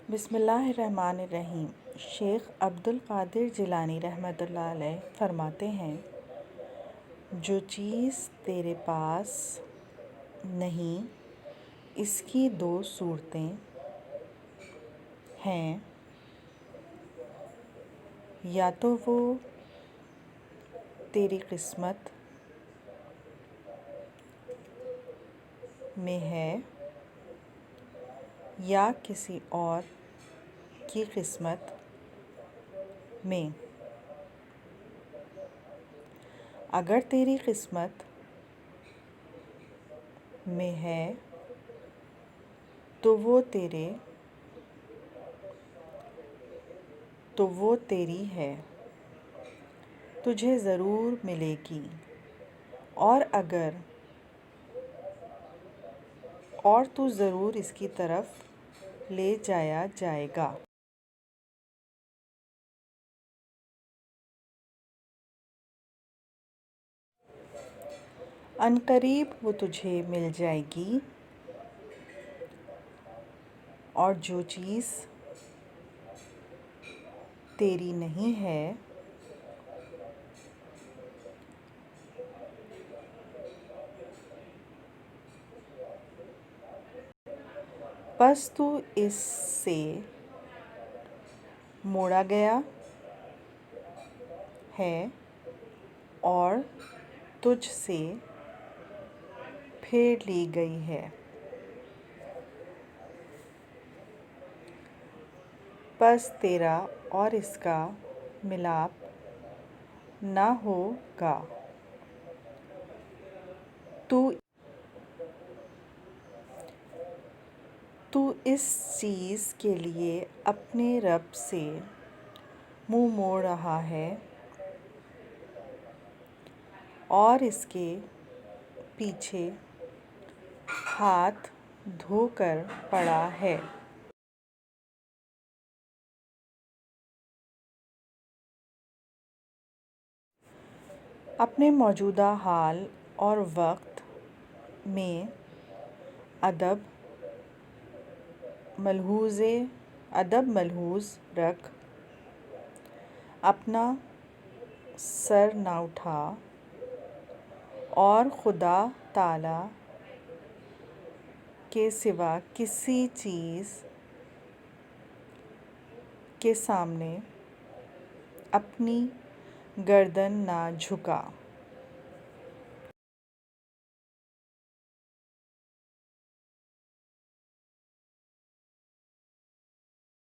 बिस्मिल्लाहिर्रहमानिर्रहीम। शेख अब्दुल क़ादिर जिलानी रहमतुल्लाह अलैह फरमाते हैं, जो चीज़ तेरे पास नहीं इसकी दो सूरतें हैं, या तो वो तेरी किस्मत में है या किसी और की किस्मत में। अगर तेरी किस्मत में है तो वो तेरी है, तुझे ज़रूर मिलेगी। और तू ज़रूर इसकी तरफ ले जाया जाएगा। अनकरीब वो तुझे मिल जाएगी। और जो चीज़ तेरी नहीं है बस तू इससे मोड़ा गया है और तुझसे फेर ली गई है। बस तेरा और इसका मिलाप ना होगा। तू इस चीज़ के लिए अपने रब से मुँह मोड़ रहा है और इसके पीछे हाथ धोकर पड़ा है। अपने मौजूदा हाल और वक्त में अदब मलहूज़ रख। अपना सर ना उठा और खुदा ताला के सिवा किसी चीज़ के सामने अपनी गर्दन ना झुका।